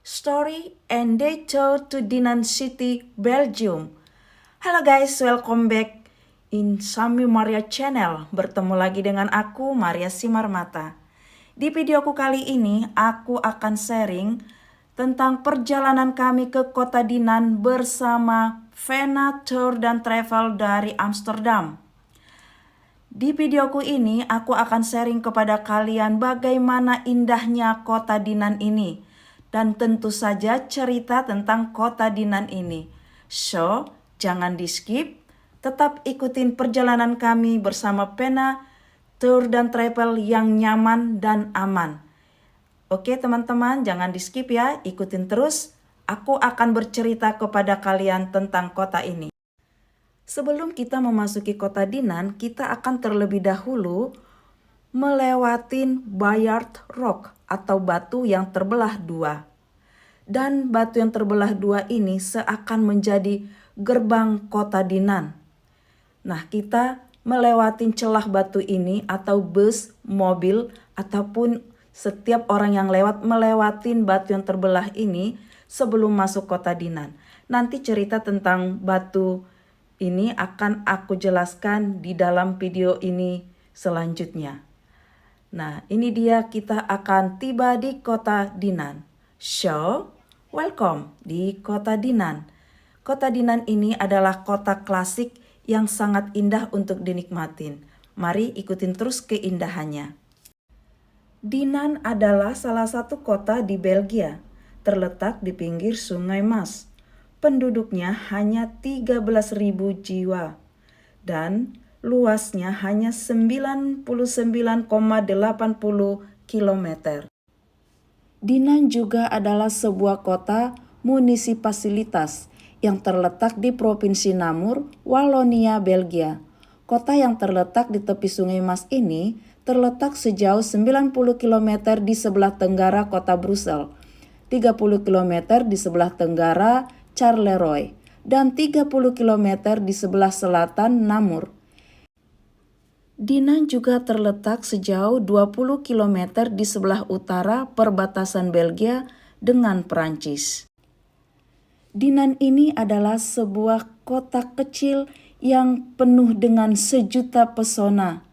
story and they tour to Dinan City, Belgium. Halo guys, welcome back in Sami Maria Channel. Bertemu lagi dengan aku, Maria Simarmata. Di videoku kali ini, aku akan sharing tentang perjalanan kami ke kota Dinan bersama Vena Tour dan Travel dari Amsterdam. Di videoku ini, aku akan sharing kepada kalian bagaimana indahnya kota Dinan ini. Dan tentu saja cerita tentang kota Dinan ini. So, jangan di skip, tetap ikutin perjalanan kami bersama Vena Tour dan Travel yang nyaman dan aman. Oke teman-teman, jangan di skip ya, ikutin terus. Aku akan bercerita kepada kalian tentang kota ini. Sebelum kita memasuki kota Dinan, kita akan terlebih dahulu melewatin Bayard Rock atau batu yang terbelah dua. Dan batu yang terbelah dua ini seakan menjadi gerbang kota Dinan. Nah, kita melewatin celah batu ini atau bus, mobil, ataupun setiap orang yang lewat melewatin batu yang terbelah ini sebelum masuk kota Dinan. Nanti cerita tentang batu ini akan aku jelaskan di dalam video ini selanjutnya. Nah, ini dia kita akan tiba di kota Dinan. So, welcome di kota Dinan. Kota Dinan ini adalah kota klasik yang sangat indah untuk dinikmatin. Mari ikutin terus keindahannya. Dinan adalah salah satu kota di Belgia, terletak di pinggir Sungai Maas. Penduduknya hanya 13.000 jiwa dan luasnya hanya 99,80 km. Dinan juga adalah sebuah kota munisipalitas yang terletak di Provinsi Namur, Walonia, Belgia. Kota yang terletak di tepi Sungai Maas ini terletak sejauh 90 km di sebelah tenggara kota Brussel, 30 km di sebelah tenggara Charleroi, dan 30 km di sebelah selatan Namur. Dinan juga terletak sejauh 20 km di sebelah utara perbatasan Belgia dengan Perancis. Dinan ini adalah sebuah kota kecil yang penuh dengan sejuta pesona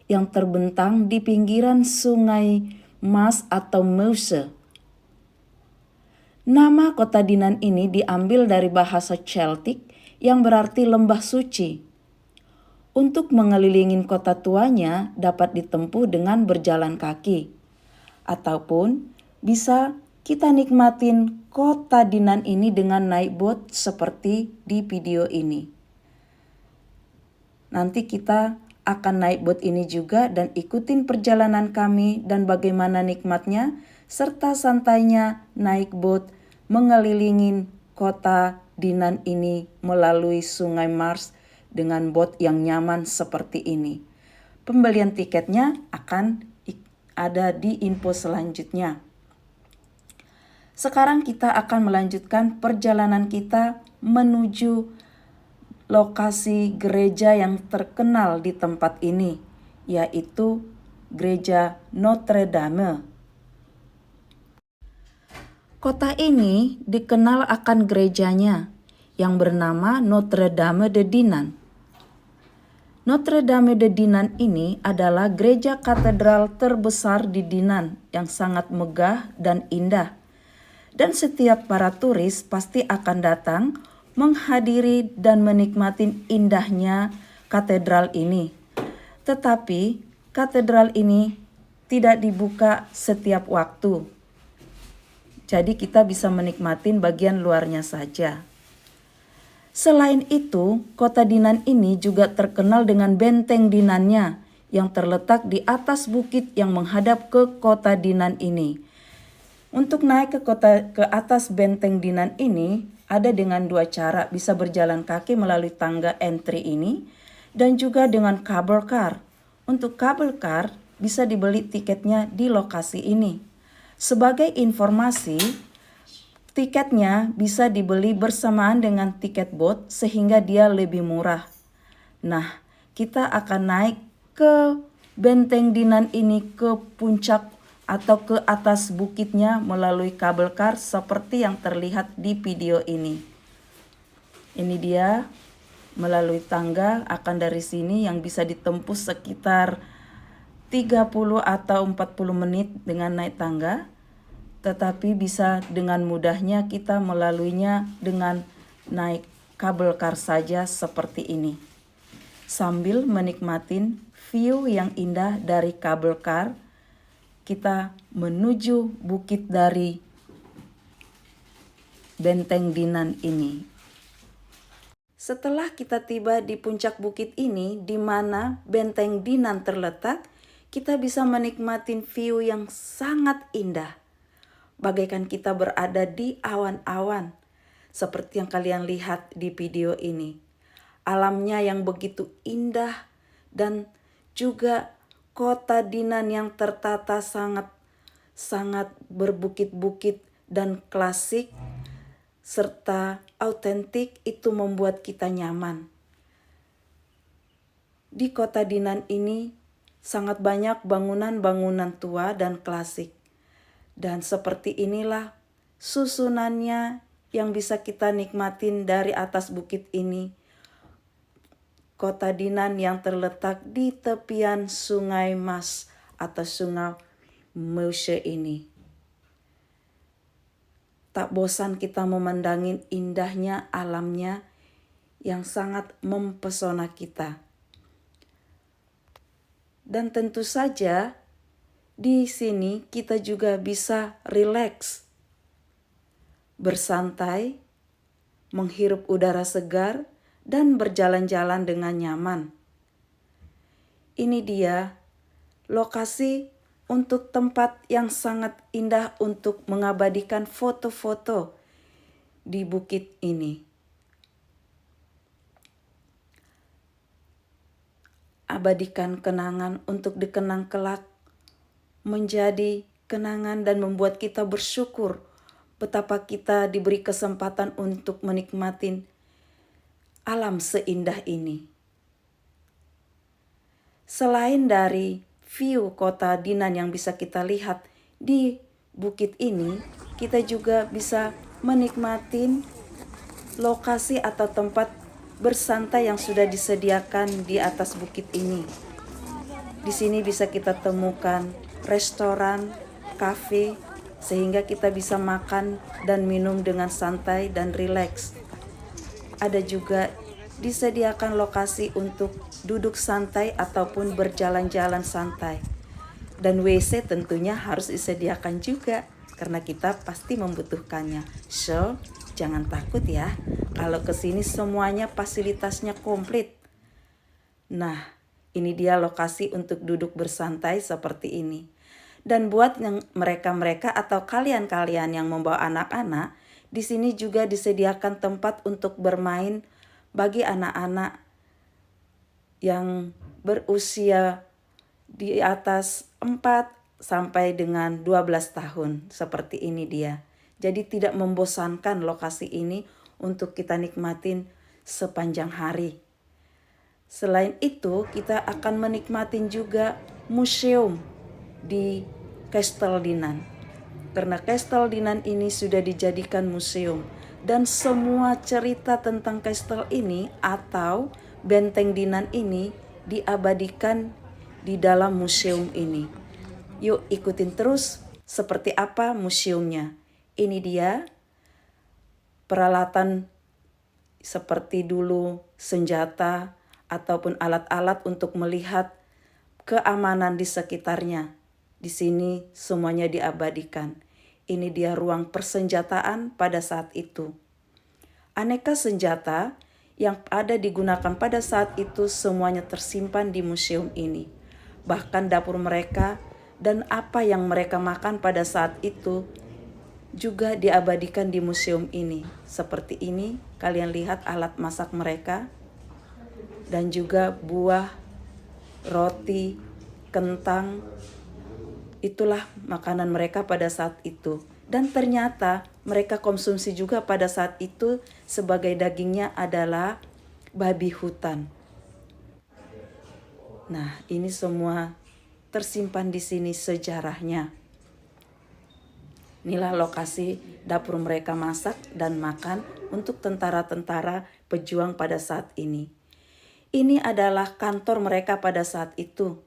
yang terbentang di pinggiran Sungai Maas atau Meuse. Nama kota Dinan ini diambil dari bahasa Celtic yang berarti lembah suci. Untuk mengelilingi kota tuanya dapat ditempuh dengan berjalan kaki. Ataupun bisa kita nikmatin kota Dinan ini dengan naik boat seperti di video ini. Nanti kita akan naik boat ini juga dan ikutin perjalanan kami dan bagaimana nikmatnya serta santainya naik boat mengelilingi kota Dinan ini melalui Sungai Maas dengan boat yang nyaman seperti ini. Pembelian tiketnya akan ada di info selanjutnya. Sekarang kita akan melanjutkan perjalanan kita menuju lokasi gereja yang terkenal di tempat ini, yaitu Gereja Notre Dame. Kota ini dikenal akan gerejanya yang bernama Notre Dame de Dinan. Notre Dame de Dinan ini adalah gereja katedral terbesar di Dinan yang sangat megah dan indah. Dan setiap para turis pasti akan datang menghadiri dan menikmati indahnya katedral ini. Tetapi katedral ini tidak dibuka setiap waktu. Jadi kita bisa menikmati bagian luarnya saja. Selain itu, kota Dinan ini juga terkenal dengan benteng Dinannya yang terletak di atas bukit yang menghadap ke kota Dinan ini. Untuk naik ke atas benteng Dinan ini ada dengan dua cara, bisa berjalan kaki melalui tangga entry ini dan juga dengan cable car. Untuk cable car bisa dibeli tiketnya di lokasi ini. Sebagai informasi, tiketnya bisa dibeli bersamaan dengan tiket boat sehingga dia lebih murah. Nah, kita akan naik ke benteng Dinan ini ke puncak atau ke atas bukitnya melalui kabel kar seperti yang terlihat di video ini. Ini dia melalui tangga, akan dari sini yang bisa ditempuh sekitar 30 atau 40 menit dengan naik tangga. Tetapi bisa dengan mudahnya kita melaluinya dengan naik kabel kar saja seperti ini. Sambil menikmatin view yang indah dari kabel kar, kita menuju bukit dari Benteng Dinan ini. Setelah kita tiba di puncak bukit ini, di mana Benteng Dinan terletak, kita bisa menikmati view yang sangat indah. Bagaikan kita berada di awan-awan, seperti yang kalian lihat di video ini. Alamnya yang begitu indah dan juga kota Dinan yang tertata sangat berbukit-bukit dan klasik serta autentik, itu membuat kita nyaman. Di kota Dinan ini sangat banyak bangunan-bangunan tua dan klasik. Dan seperti inilah susunannya yang bisa kita nikmatin dari atas bukit ini. Kota Dinan yang terletak di tepian Sungai Mas atau Sungai Meushe ini. Tak bosan kita memandangi indahnya alamnya yang sangat mempesona kita. Dan tentu saja di sini kita juga bisa rileks, bersantai, menghirup udara segar, dan berjalan-jalan dengan nyaman. Ini dia lokasi untuk tempat yang sangat indah untuk mengabadikan foto-foto di bukit ini. Abadikan kenangan untuk dikenang kelak, menjadi kenangan dan membuat kita bersyukur betapa kita diberi kesempatan untuk menikmati alam seindah ini. Selain dari view kota Dinan yang bisa kita lihat di bukit ini, kita juga bisa menikmati lokasi atau tempat bersantai yang sudah disediakan di atas bukit ini. Di sini bisa kita temukan restoran, kafe, sehingga kita bisa makan dan minum dengan santai dan rileks. Ada juga disediakan lokasi untuk duduk santai ataupun berjalan-jalan santai. Dan WC tentunya harus disediakan juga karena kita pasti membutuhkannya. So, jangan takut ya. Kalau kesini semuanya fasilitasnya komplit. Nah, ini dia lokasi untuk duduk bersantai seperti ini. Dan buat yang mereka-mereka atau kalian-kalian yang membawa anak-anak, di sini juga disediakan tempat untuk bermain bagi anak-anak yang berusia di atas 4 sampai dengan 12 tahun. Seperti ini dia. Jadi tidak membosankan lokasi ini untuk kita nikmatin sepanjang hari. Selain itu, kita akan menikmati juga museum di Kastel Dinan. Karena Kastel Dinan ini sudah dijadikan museum. Dan semua cerita tentang kastel ini atau Benteng Dinan ini diabadikan di dalam museum ini. Yuk ikutin terus seperti apa museumnya. Ini dia peralatan seperti dulu senjata ataupun alat-alat untuk melihat keamanan di sekitarnya. Di sini semuanya diabadikan. Ini dia ruang persenjataan pada saat itu. Aneka senjata yang ada digunakan pada saat itu semuanya tersimpan di museum ini. Bahkan dapur mereka dan apa yang mereka makan pada saat itu juga diabadikan di museum ini. Seperti ini, kalian lihat alat masak mereka dan juga buah, roti, kentang. Itulah makanan mereka pada saat itu. Dan ternyata mereka konsumsi juga pada saat itu sebagai dagingnya adalah babi hutan. Nah, ini semua tersimpan di sini sejarahnya. Inilah lokasi dapur mereka masak dan makan untuk tentara-tentara pejuang pada saat ini. Ini adalah kantor mereka pada saat itu.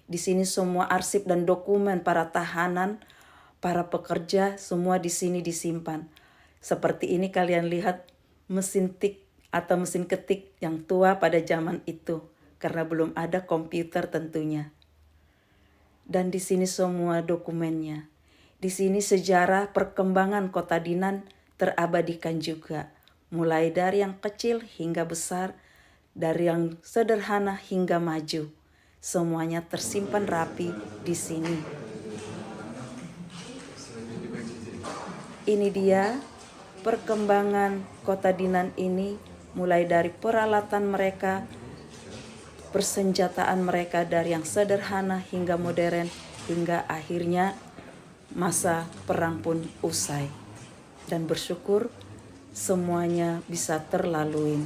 Di sini semua arsip dan dokumen para tahanan, para pekerja, semua di sini disimpan. Seperti ini kalian lihat mesin tik atau mesin ketik yang tua pada zaman itu, karena belum ada komputer tentunya. Dan di sini semua dokumennya. Di sini sejarah perkembangan kota Dinan terabadikan juga. Mulai dari yang kecil hingga besar, dari yang sederhana hingga maju. Semuanya tersimpan rapi di sini. Ini dia perkembangan kota Dinan ini, mulai dari peralatan mereka, persenjataan mereka dari yang sederhana hingga modern, hingga akhirnya masa perang pun usai. Dan bersyukur semuanya bisa terlalui.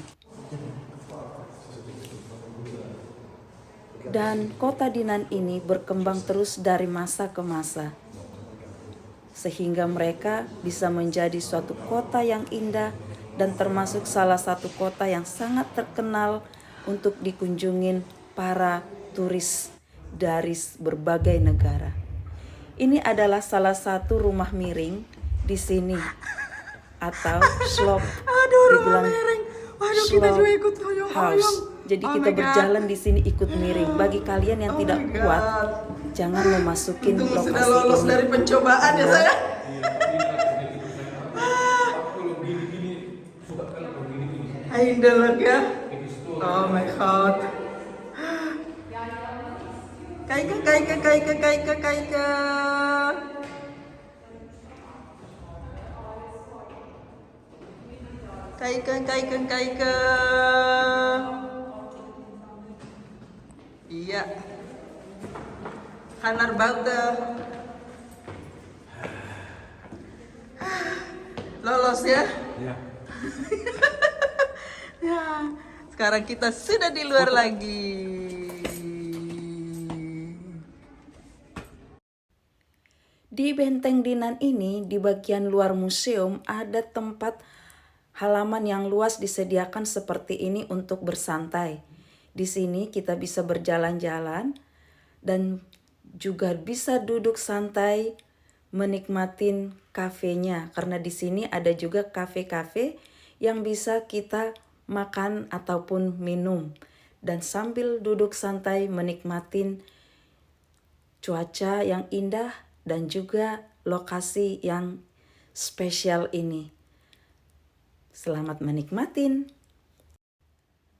Dan kota Dinan ini berkembang terus dari masa ke masa, sehingga mereka bisa menjadi suatu kota yang indah dan termasuk salah satu kota yang sangat terkenal untuk dikunjungin para turis dari berbagai negara. Ini adalah salah satu rumah miring di sini, atau slope. Rumah miring. Waduh, kita juga ikut house. Jadi kita berjalan di sini ikut miring. Bagi kalian yang tidak kuat, jangan memasukin lokasi sudah lolos ini. dari pencobaan ya saya. Eindelijk ya. Oh my god. Kijken. Kijken. Iya. Gaan naar buiten. Lolos ya? Ya. Ya. Sekarang kita sudah di luar lagi. Di Benteng Dinan ini, di bagian luar museum, ada tempat halaman yang luas disediakan seperti ini untuk bersantai. Di sini kita bisa berjalan-jalan dan juga bisa duduk santai menikmatin kafenya, karena di sini ada juga kafe-kafe yang bisa kita makan ataupun minum dan sambil duduk santai menikmatin cuaca yang indah dan juga lokasi yang spesial ini. Selamat menikmatin.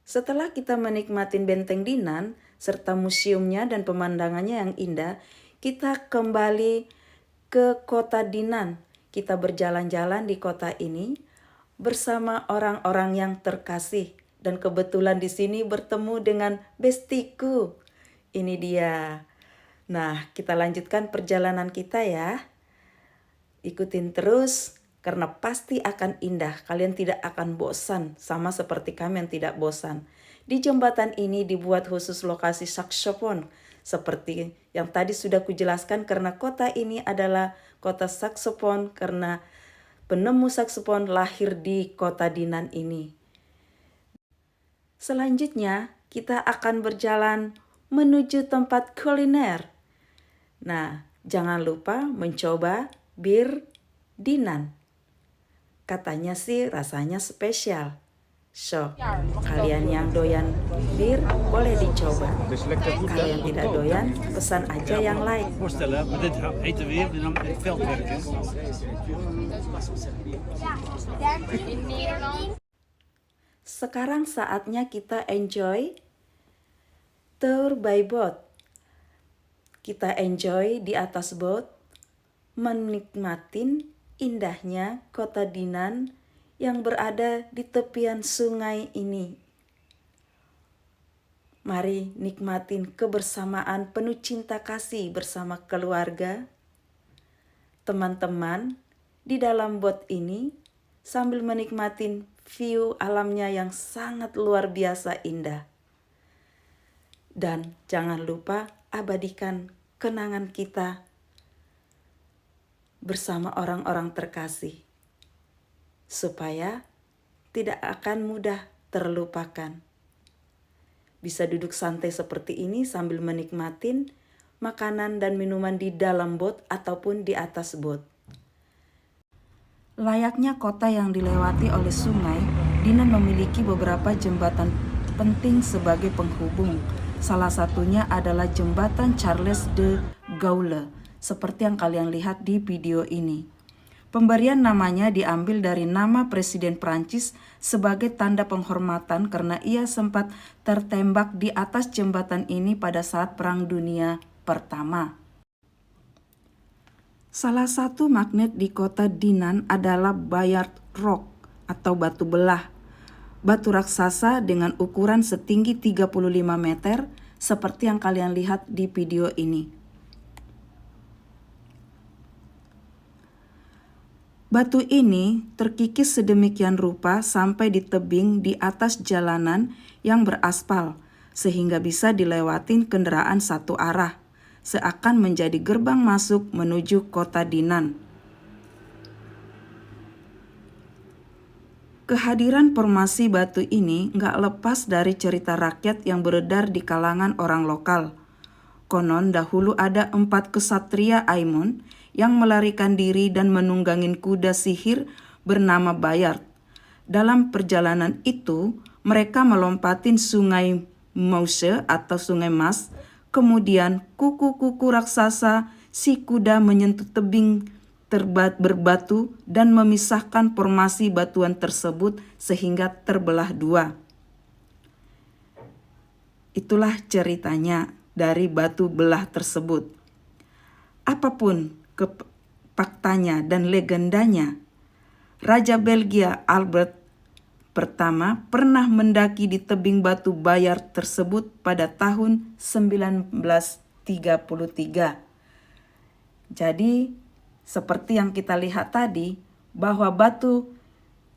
Setelah kita menikmatin Benteng Dinan serta museumnya dan pemandangannya yang indah, kita kembali ke kota Dinan. Kita berjalan-jalan di kota ini bersama orang-orang yang terkasih, dan kebetulan di sini bertemu dengan bestiku. Ini dia. Nah, kita lanjutkan perjalanan kita ya. Ikutin terus karena pasti akan indah. Kalian tidak akan bosan, sama seperti kami yang tidak bosan. Di jembatan ini dibuat khusus lokasi saksofon, seperti yang tadi sudah kujelaskan, karena kota ini adalah kota saksofon karena penemu saksofon lahir di kota Dinan ini. Selanjutnya kita akan berjalan menuju tempat kuliner. Nah, jangan lupa mencoba bir Dinan. Katanya sih rasanya spesial. So, kalian yang doyan bir boleh dicoba. Kalau yang tidak doyan, pesan aja yang lain. Voorstellen, maar dit eten weer en dan in het veld werken. Sekarang saatnya kita enjoy tour by boat. Kita enjoy di atas boat, menikmatin indahnya kota Dinan yang berada di tepian sungai ini. Mari nikmatin kebersamaan penuh cinta kasih bersama keluarga, teman-teman di dalam boat ini sambil menikmatin view alamnya yang sangat luar biasa indah. Dan jangan lupa abadikan kenangan kita bersama orang-orang terkasih, supaya tidak akan mudah terlupakan. Bisa duduk santai seperti ini sambil menikmatin makanan dan minuman di dalam bot ataupun di atas bot. Layaknya kota yang dilewati oleh sungai, Dinan memiliki beberapa jembatan penting sebagai penghubung. Salah satunya adalah jembatan Charles de Gaulle, seperti yang kalian lihat di video ini. Pemberian namanya diambil dari nama Presiden Prancis sebagai tanda penghormatan karena ia sempat tertembak di atas jembatan ini pada saat Perang Dunia Pertama. Salah satu magnet di kota Dinan adalah Bayard Rock atau batu belah. Batu raksasa dengan ukuran setinggi 35 meter seperti yang kalian lihat di video ini. Batu ini terkikis sedemikian rupa sampai di tebing di atas jalanan yang beraspal, sehingga bisa dilewatin kendaraan satu arah, seakan menjadi gerbang masuk menuju kota Dinan. Kehadiran formasi batu ini nggak lepas dari cerita rakyat yang beredar di kalangan orang lokal. Konon dahulu ada 4 kesatria Aimon yang melarikan diri dan menunggangin kuda sihir bernama Bayard. Dalam perjalanan itu, mereka melompatin sungai Meuse atau sungai Mas, kemudian kuku-kuku raksasa si kuda menyentuh tebing berbatu dan memisahkan formasi batuan tersebut sehingga terbelah dua. Itulah ceritanya dari batu belah tersebut. Apapun faktanya dan legendanya, Raja Belgia Albert pertama pernah mendaki di tebing batu Bayard tersebut pada tahun 1933. Jadi, seperti yang kita lihat tadi, bahwa batu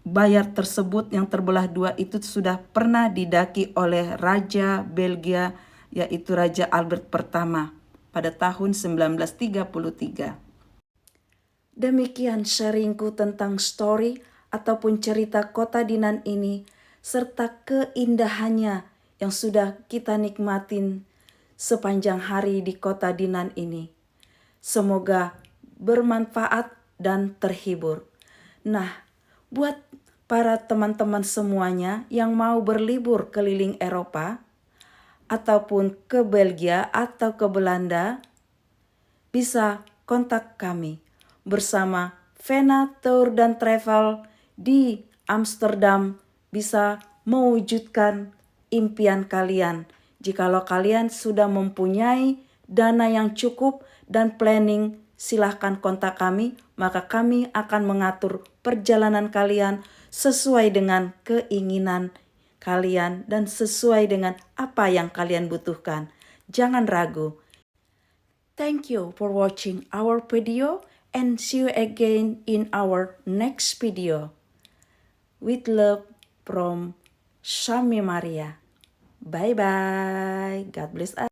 Bayard tersebut yang terbelah dua itu sudah pernah didaki oleh Raja Belgia, yaitu Raja Albert pertama pada tahun 1933. Demikian sharingku tentang story ataupun cerita kota Dinan ini, serta keindahannya yang sudah kita nikmatin sepanjang hari di kota Dinan ini. Semoga bermanfaat dan terhibur. Nah, buat para teman-teman semuanya yang mau berlibur keliling Eropa, ataupun ke Belgia atau ke Belanda, bisa kontak kami bersama Vena Tour dan Travel di Amsterdam, bisa mewujudkan impian kalian. Jikalau kalian sudah mempunyai dana yang cukup dan planning, silahkan kontak kami, maka kami akan mengatur perjalanan kalian sesuai dengan keinginan kalian dan sesuai dengan apa yang kalian butuhkan. Jangan ragu. Thank you for watching our video and see you again in our next video. With love from Shami Maria. Bye-bye. God bless us.